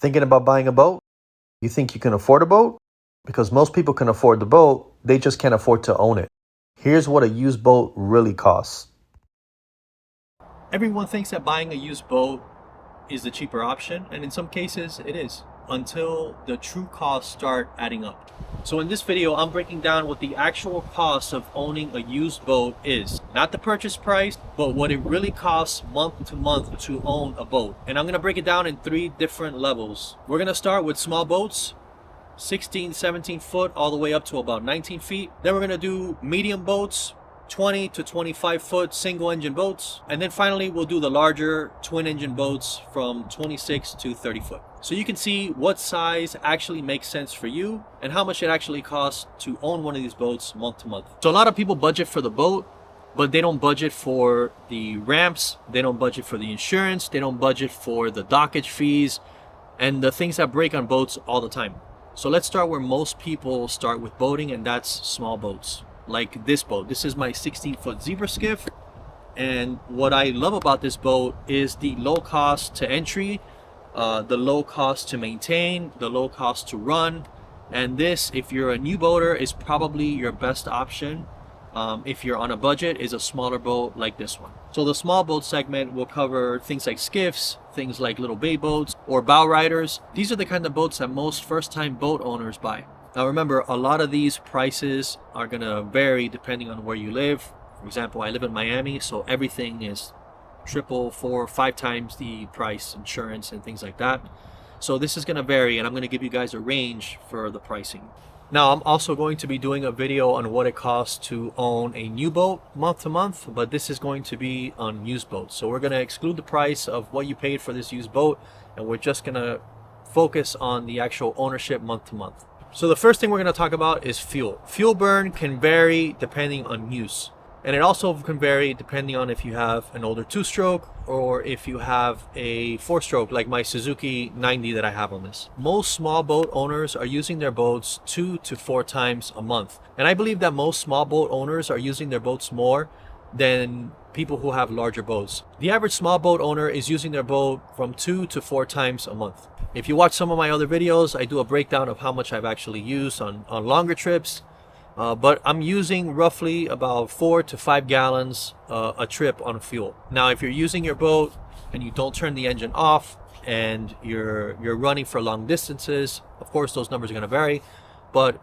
Thinking about buying a boat? You think you can afford a boat? Because most people can afford the boat, they just can't afford to own it. Here's what a used boat really costs. Everyone thinks that buying a used boat is the cheaper option, and in some cases it is, until the true costs start adding up. So in this video, I'm breaking down what the actual cost of owning a used boat is. Not the purchase price, but what it really costs month to month to own a boat. And I'm going to break it down in 3 different levels. We're going to start with small boats, 16, 17 foot, all the way up to about 19 feet. Then we're going to do medium boats, 20 to 25 foot single engine boats. And then finally, we'll do the larger twin engine boats from 26 to 30 foot. So you can see what size actually makes sense for you and how much it actually costs to own one of these boats month to month. So a lot of people budget for the boat, but they don't budget for the ramps. They don't budget for the insurance. They don't budget for the dockage fees and the things that break on boats all the time. So let's start where most people start with boating, and that's small boats. Like this boat. This is my 16-foot zebra skiff, and what I love about this boat is the low cost to entry, the low cost to maintain, the low cost to run. And this, if you're a new boater, is probably your best option. If you're on a budget, is a smaller boat like this one. So the small boat segment will cover things like skiffs, things like little bay boats or bow riders. These are the kind of boats that most first-time boat owners buy. Now remember, a lot of these prices are going to vary depending on where you live. For example, I live in Miami, so everything is 3, 4, 5 times the price, insurance and things like that. So this is going to vary, and I'm going to give you guys a range for the pricing. Now I'm also going to be doing a video on what it costs to own a new boat month to month, but this is going to be on used boats. So we're going to exclude the price of what you paid for this used boat, and we're just going to focus on the actual ownership month to month. So the first thing we're going to talk about is fuel. Fuel burn can vary depending on use. And it also can vary depending on if you have an older 2-stroke or if you have a 4-stroke like my Suzuki 90 that I have on this. Most small boat owners are using their boats 2 to 4 times a month. And I believe that most small boat owners are using their boats more than people who have larger boats. The average small boat owner is using their boat from 2 to 4 times a month. If you watch some of my other videos, I do a breakdown of how much I've actually used on longer trips. But I'm using roughly about 4 to 5 gallons a trip on fuel. Now, if you're using your boat and you don't turn the engine off and you're running for long distances, of course those numbers are going to vary, but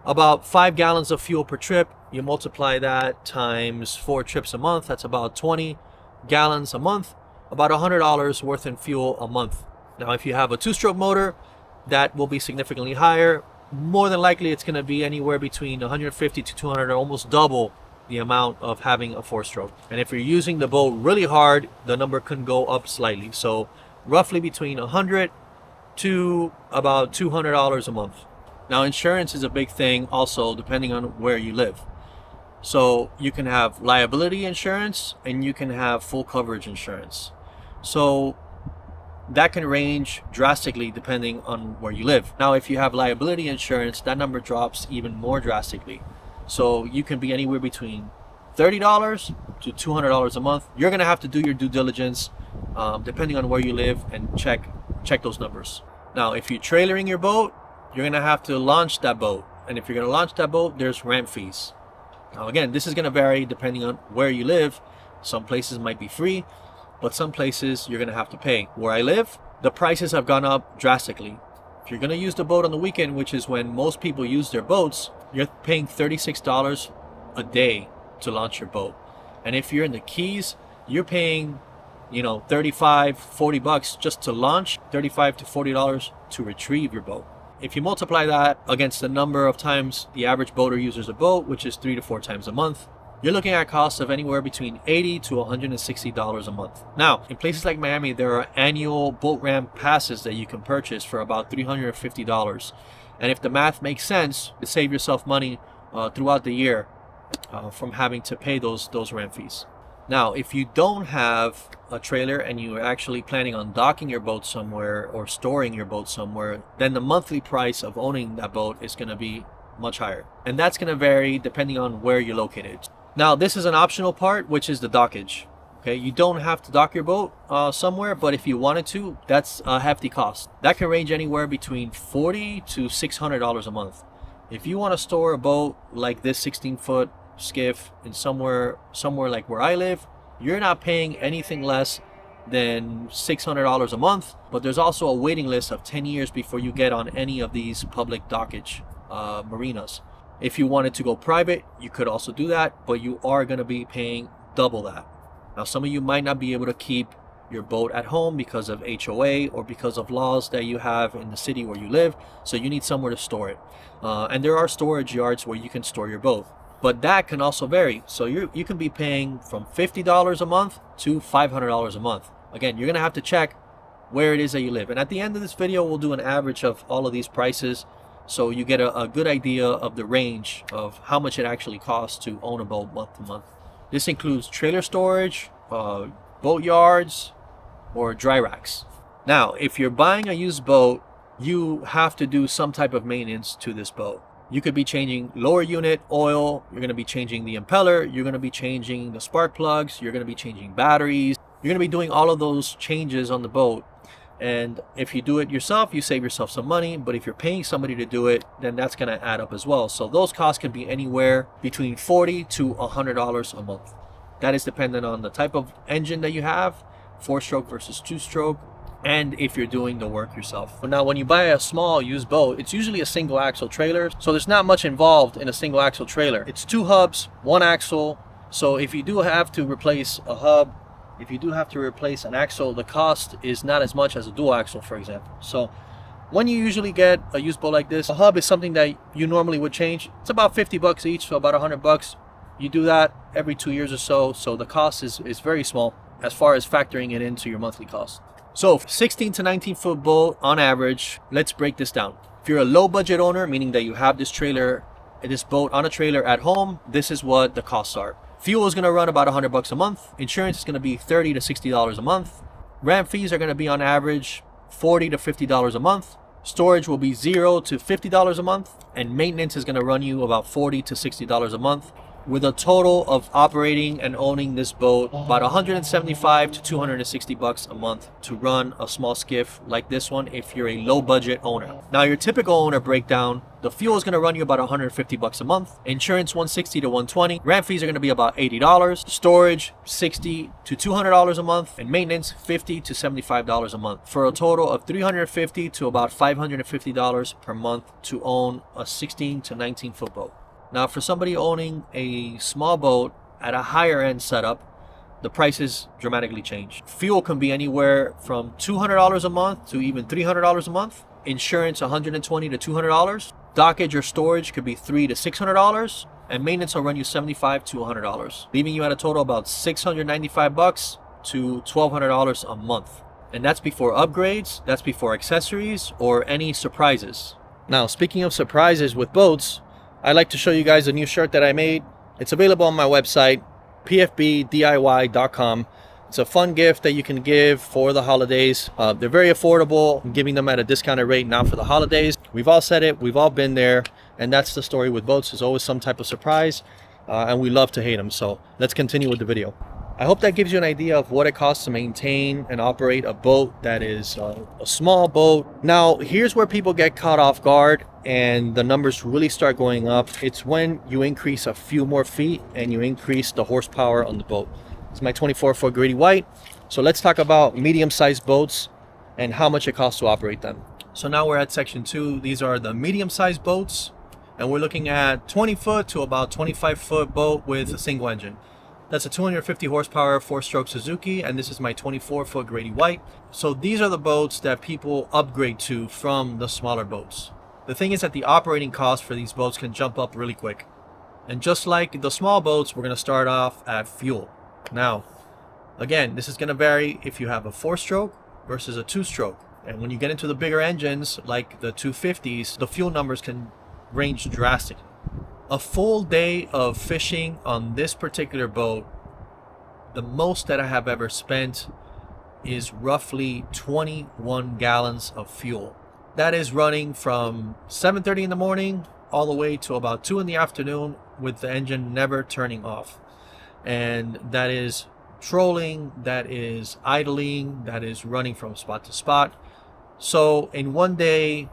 about 5 gallons of fuel per trip, you multiply that times 4 trips a month, that's about 20 gallons a month, about $100 worth in fuel a month. Now, if you have a 2-stroke motor, that will be significantly higher. More than likely, it's going to be anywhere between 150 to 200, almost double the amount of having a 4-stroke. And if you're using the boat really hard, the number can go up slightly. So roughly between 100 to about $200 a month. Now, insurance is a big thing also, depending on where you live. So you can have liability insurance and you can have full coverage insurance. So that can range drastically depending on where you live. Now, if you have liability insurance, that number drops even more drastically. So you can be anywhere between $30 to $200 a month. You're going to have to do your due diligence depending on where you live and check those numbers. Now, if you're trailering your boat, you're going to have to launch that boat. And if you're going to launch that boat, there's ramp fees. Now, again, this is going to vary depending on where you live. Some places might be free, but some places you're going to have to pay. Where I live, the prices have gone up drastically. If you're going to use the boat on the weekend, which is when most people use their boats, you're paying $36 a day to launch your boat. And if you're in the Keys, you're paying, $35, $40 just to launch, $35 to $40 to retrieve your boat. If you multiply that against the number of times the average boater uses a boat, which is 3 to 4 times a month, you're looking at costs of anywhere between $80 to $160 a month. Now, in places like Miami, there are annual boat ramp passes that you can purchase for about $350. And if the math makes sense, you save yourself money throughout the year from having to pay those ramp fees. Now, if you don't have a trailer and you're actually planning on docking your boat somewhere or storing your boat somewhere, then the monthly price of owning that boat is going to be much higher. And that's going to vary depending on where you're located. Now, this is an optional part, which is the dockage. Okay, you don't have to dock your boat somewhere, but if you wanted to, that's a hefty cost. That can range anywhere between $40 to $600 a month. If you want to store a boat like this 16-foot skiff in somewhere like where I live, you're not paying anything less than $600 a month, but there's also a waiting list of 10 years before you get on any of these public dockage marinas. If you wanted to go private, you could also do that, but you are going to be paying double that. Now, some of you might not be able to keep your boat at home because of HOA or because of laws that you have in the city where you live, so you need somewhere to store it. And there are storage yards where you can store your boat, but that can also vary. So you can be paying from $50 a month to $500 a month. Again, you're going to have to check where it is that you live. And at the end of this video, we'll do an average of all of these prices, so you get a good idea of the range of how much it actually costs to own a boat month to month. This includes trailer storage, boat yards, or dry racks. Now, if you're buying a used boat, you have to do some type of maintenance to this boat. You could be changing lower unit oil, you're going to be changing the impeller, you're going to be changing the spark plugs, you're going to be changing batteries, you're going to be doing all of those changes on the boat. And if you do it yourself, you save yourself some money, but if you're paying somebody to do it, then that's going to add up as well. So those costs can be anywhere between $40 to $100 a month. That is dependent on the type of engine that you have, 4-stroke versus 2-stroke, and if you're doing the work yourself. Now, when you buy a small used boat, it's usually a single axle trailer, so there's not much involved in a single axle trailer. It's 2 hubs, 1 axle. So if you do have to replace a hub, if you do have to replace an axle, the cost is not as much as a dual axle, for example. So when you usually get a used boat like this, a hub is something that you normally would change. It's about 50 bucks each, so about 100 bucks. You do that every 2 years or so, so the cost is very small as far as factoring it into your monthly cost. So 16 to 19 foot boat on average, let's break this down. If you're a low budget owner, meaning that you have this boat on a trailer at home, this is what the costs are. Fuel is going to run about 100 bucks a month. Insurance is going to be $30 to $60 a month. Ramp fees are going to be on average $40 to $50 a month. Storage will be $0 to $50 a month, and maintenance is going to run you about $40 to $60 a month, with a total of operating and owning this boat about 175 to 260 bucks a month to run a small skiff like this one if you're a low budget owner. Now, your typical owner breakdown, the fuel is going to run you about 150 bucks a month, insurance 160 to 120, ramp fees are going to be about $80, storage $60 to $200 a month, and maintenance $50 to $75 a month, for a total of $350 to about $550 per month to own a 16 to 19 foot boat. Now, for somebody owning a small boat at a higher end setup, the prices dramatically change. Fuel can be anywhere from $200 a month to even $300 a month. Insurance $120 to $200. Dockage or storage could be $300 to $600, and maintenance will run you $75 to $100, leaving you at a total about 695 bucks to $1,200 a month. And that's before upgrades, that's before accessories or any surprises. Now, speaking of surprises with boats, I'd like to show you guys a new shirt that I made. It's available on my website, pfbdiy.com. It's a fun gift that you can give for the holidays. They're very affordable. I'm giving them at a discounted rate now for the holidays. We've all said it, we've all been there, and that's the story with boats. There's always some type of surprise, and we love to hate them. So let's continue with the video. I hope that gives you an idea of what it costs to maintain and operate a boat that is a small boat. Now, here's where people get caught off guard and the numbers really start going up. It's when you increase a few more feet and you increase the horsepower on the boat. It's my 24-foot Grady White. So let's talk about medium-sized boats and how much it costs to operate them. So now we're at section 2. These are the medium-sized boats, and we're looking at 20-foot to about 25-foot boat with a single engine. That's a 250 horsepower 4-stroke Suzuki, and this is my 24-foot Grady White. So these are the boats that people upgrade to from the smaller boats. The thing is that the operating costs for these boats can jump up really quick. And just like the small boats, we're going to start off at fuel. Now, again, this is going to vary if you have a 4-stroke versus a 2-stroke. And when you get into the bigger engines, like the 250s, the fuel numbers can range drastically. A full day of fishing on this particular boat, the most that I have ever spent is roughly 21 gallons of fuel. That is running from 7:30 in the morning all the way to about 2 in the afternoon with the engine never turning off. And that is trolling, that is idling, that is running from spot to spot. So in one day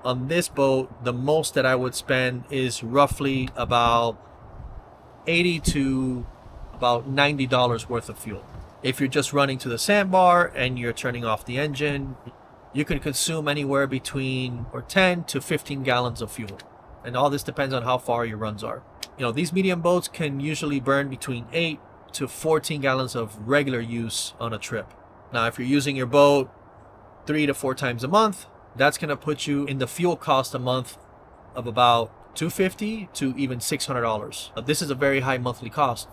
on this boat, the most that I would spend is roughly about $80 to about $90 worth of fuel. If you're just running to the sandbar and you're turning off the engine, you can consume anywhere between 10 to 15 gallons of fuel. And all this depends on how far your runs are. You know, these medium boats can usually burn between 8 to 14 gallons of regular use on a trip. Now, if you're using your boat 3 to 4 times a month, that's going to put you in the fuel cost a month of about $250 to even $600. Now, this is a very high monthly cost.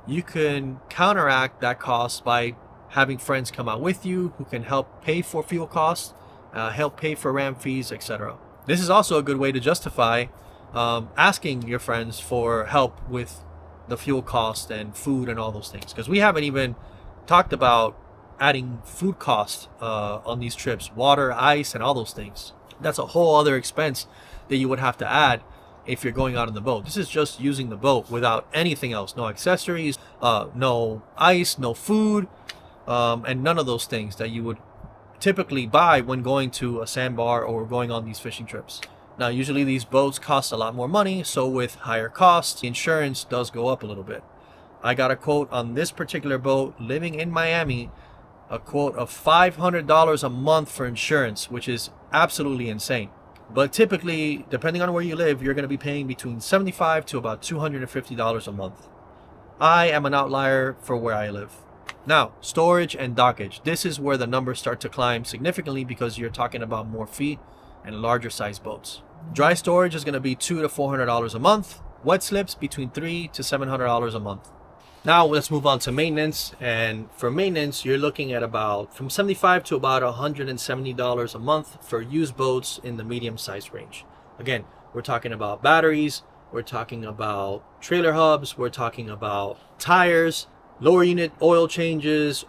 You can counteract that cost by having friends come out with you who can help pay for fuel costs, help pay for ram fees, etc. This is also a good way to justify asking your friends for help with the fuel cost and food and all those things, because we haven't even talked about adding food costs on these trips, water, ice, and all those things. That's a whole other expense that you would have to add if you're going out on the boat. This is just using the boat without anything else. No accessories, no ice, no food, and none of those things that you would typically buy when going to a sandbar or going on these fishing trips. Now, usually these boats cost a lot more money, so with higher costs, the insurance does go up a little bit. I got a quote on this particular boat living in Miami, a quote of $500 a month for insurance, which is absolutely insane. But typically, depending on where you live, you're going to be paying between $75 to about $250 a month. I am an outlier for where I live. Now, storage and dockage. This is where the numbers start to climb significantly because you're talking about more feet and larger size boats. Dry storage is going to be $200 to $400 a month. Wet slips between $300 to $700 a month. Now let's move on to maintenance. And for maintenance, you're looking at about from $75 to about $170 a month for used boats in the medium size range. Again, we're talking about batteries, we're talking about trailer hubs, we're talking about tires, lower unit oil changes,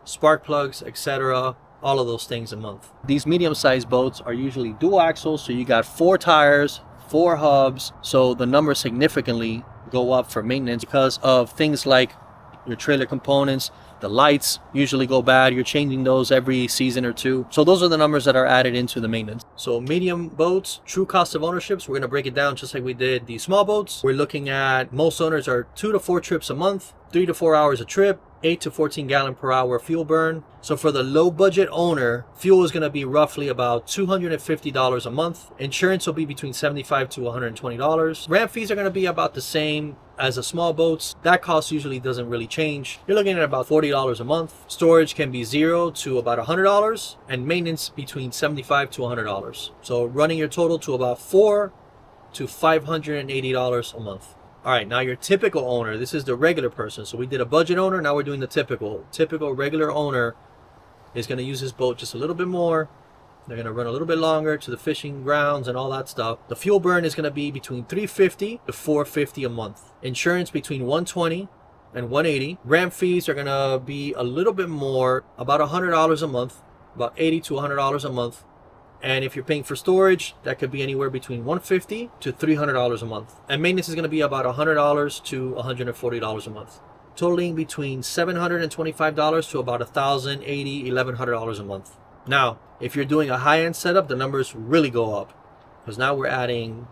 spark plugs, etc. All of those things a month. These medium sized boats are usually dual axle, so you got 4 tires, 4 hubs, so the numbers significantly go up for maintenance because of things like your trailer components. The lights usually go bad, you're changing those every season or two. So those are the numbers that are added into the maintenance. So medium boats, true cost of ownerships, we're going to break it down just like we did the small boats. We're looking at most owners are 2 to 4 trips a month, 3 to 4 hours a trip, 8 to 14 gallon per hour fuel burn. So for the low budget owner, fuel is going to be roughly about $250 a month. Insurance will be between $75 to $120. Ramp fees are going to be about the same as the small boats. That cost usually doesn't really change. You're looking at about $40 a month. Storage can be $0 to about $100, and maintenance between $75 to $100. So running your total to about $400 to $580 a month. All right, now your typical owner, this is the regular person. So we did a budget owner, now we're doing the typical. Typical regular owner is going to use his boat just a little bit more. They're going to run a little bit longer to the fishing grounds and all that stuff. The fuel burn is going to be between $350 to $450 a month. Insurance between $120 and $180. Ramp fees are going to be a little bit more, about $100 a month, about $80 to $100 a month. And if you're paying for storage, that could be anywhere between $150 to $300 a month. And maintenance is going to be about $100 to $140 a month, totaling between $725 to about $1,080, $1,100 a month. Now, if you're doing a high-end setup, the numbers really go up because now we're adding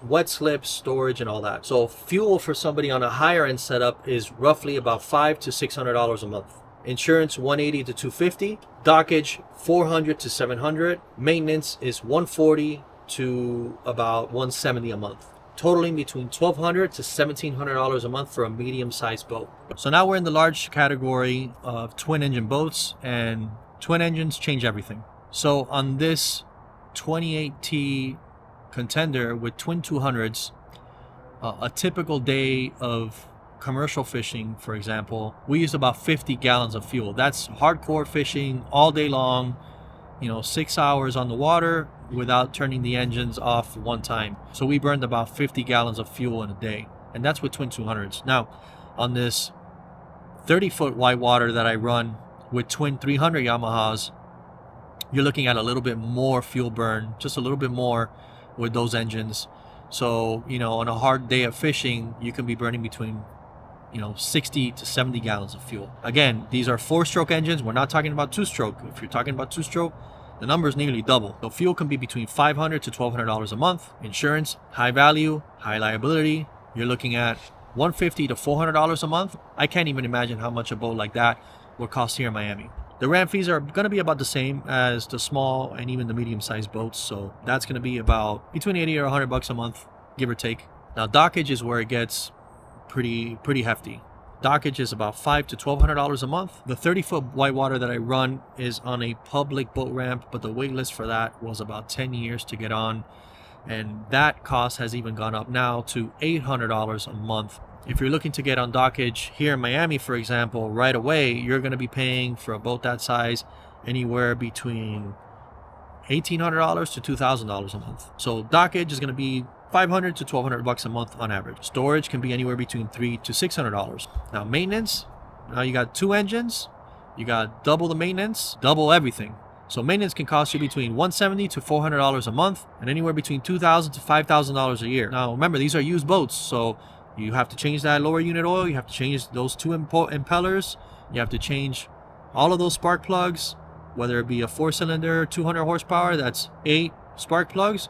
wet slips, storage, and all that. So fuel for somebody on a higher-end setup is roughly about $500 to $600 a month. Insurance $180 to $250, dockage $400 to $700, maintenance is $140 to about $170 a month, totaling between $1,200 to $1,700 a month for a medium-sized boat. So now we're in the large category of twin-engine boats, and twin engines change everything. So on this 28T Contender with twin 200s, a typical day of commercial fishing, for example, we use about 50 gallons of fuel. That's hardcore fishing all day long, 6 hours on the water without turning the engines off one time. So we burned about 50 gallons of fuel in a day, and that's with twin 200s. Now, on this 30-foot white water that I run with twin 300 Yamahas, you're looking at a little bit more fuel burn, just a little bit more with those engines. So, on a hard day of fishing, you can be burning between 60 to 70 gallons of fuel. Again, these are 4-stroke engines. We're not talking about 2-stroke. If you're talking about 2-stroke, the number is nearly double. So fuel can be between $500 to $1,200 a month. Insurance, high value, high liability, you're looking at $150 to $400 a month. I can't even imagine how much a boat like that would cost here in Miami. The RAM fees are going to be about the same as the small and even the medium-sized boats, so that's going to be about between 80 or 100 bucks a month, give or take. Now, dockage is where it gets pretty hefty. Dockage is about $500 to $1,200 a month. The 30-foot whitewater that I run is on a public boat ramp, but the wait list for that was about 10 years to get on, and that cost has even gone up now to $800 a month. If you're looking to get on dockage here in Miami, for example, right away, you're going to be paying for a boat that size anywhere between $1,800 to $2,000 a month. So dockage is going to be $500 to $1,200 a month on average. Storage can be anywhere between $300 to $600. Now maintenance, now you got 2 engines, you got double the maintenance, double everything. So maintenance can cost you between $170 to $400 a month and anywhere between $2,000 to $5,000 a year. Now remember, these are used boats, so you have to change that lower unit oil, you have to change those 2 impellers, you have to change all of those spark plugs, whether it be a 4-cylinder, 200 horsepower, that's 8 spark plugs,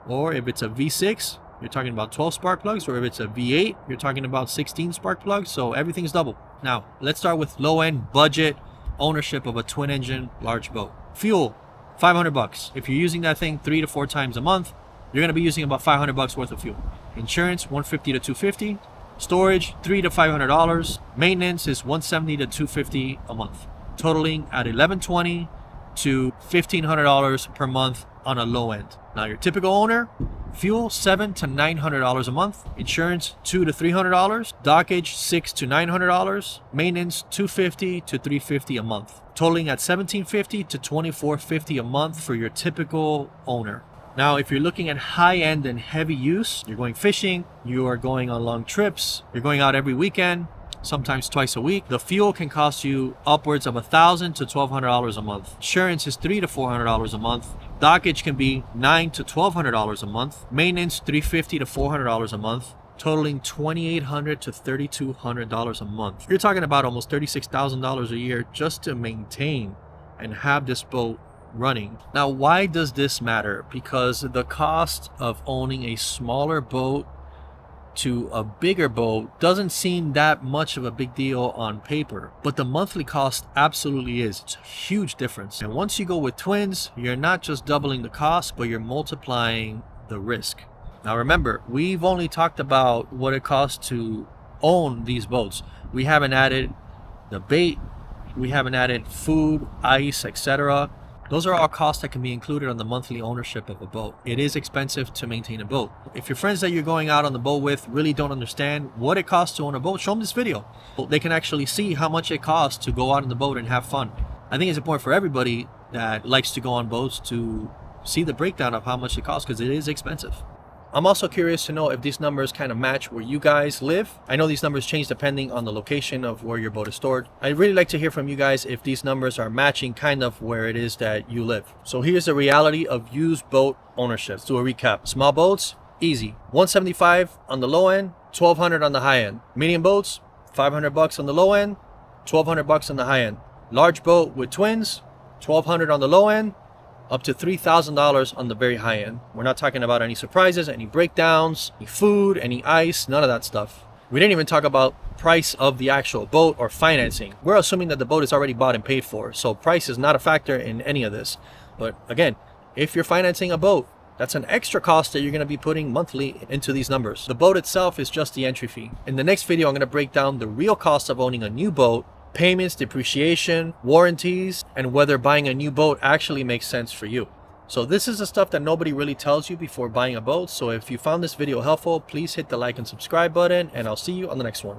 or if it's a V6, you're talking about 12 spark plugs, or if it's a V8, you're talking about 16 spark plugs, so everything's double. Now, let's start with low-end budget ownership of a twin-engine large boat. Fuel, $500. If you're using that thing 3 to 4 times a month, you're going to be using about $500 worth of fuel. Insurance, $150 to $250. Storage, $300 to $500. Maintenance is $170 to $250 a month, totaling at $1,120 to $1,500 per month on a low end. Now your typical owner, fuel $700 to $900 a month, insurance $200 to $300, dockage $600 to $900, maintenance $250 to $350 a month, totaling at $1,750 to $2,450 a month for your typical owner. Now, if you're looking at high-end and heavy use, you're going fishing, you are going on long trips, you're going out every weekend, sometimes twice a week, the fuel can cost you upwards of $1,000 to $1,200 a month. Insurance is $300 to $400 a month. Dockage can be $900 to $1,200 a month. Maintenance $350 to $400 a month, totaling $2,800 to $3,200 a month. You're talking about almost $36,000 a year just to maintain and have this boat running. Now, why does this matter? Because the cost of owning a smaller boat to a bigger boat doesn't seem that much of a big deal on paper, but the monthly cost absolutely is. It's a huge difference. And once you go with twins, you're not just doubling the cost, but you're multiplying the risk. Now remember, we've only talked about what it costs to own these boats. We haven't added the bait, we haven't added food, ice, etc. Those are all costs that can be included on the monthly ownership of a boat. It is expensive to maintain a boat. If your friends that you're going out on the boat with really don't understand what it costs to own a boat, show them this video. They can actually see how much it costs to go out on the boat and have fun. I think it's important for everybody that likes to go on boats to see the breakdown of how much it costs, because it is expensive. I'm also curious to know if these numbers kind of match where you guys live. I know these numbers change depending on the location of where your boat is stored. I'd really like to hear from you guys if these numbers are matching kind of where it is that you live. So here's the reality of used boat ownership. Let's do a recap. Small boats, easy. $175 on the low end, $1,200 on the high end. Medium boats, $500 on the low end, $1,200 on the high end. Large boat with twins, $1,200 on the low end, up to $3,000 on the very high end. We're not talking about any surprises, any breakdowns, any food, any ice, none of that stuff. We didn't even talk about price of the actual boat or financing. We're assuming that the boat is already bought and paid for, so price is not a factor in any of this. But again, if you're financing a boat, that's an extra cost that you're going to be putting monthly into these numbers. The boat itself is just the entry fee. In the next video, I'm going to break down the real cost of owning a new boat, payments, depreciation, warranties, and whether buying a new boat actually makes sense for you. So this is the stuff that nobody really tells you before buying a boat. So if you found this video helpful, please hit the like and subscribe button, and I'll see you on the next one.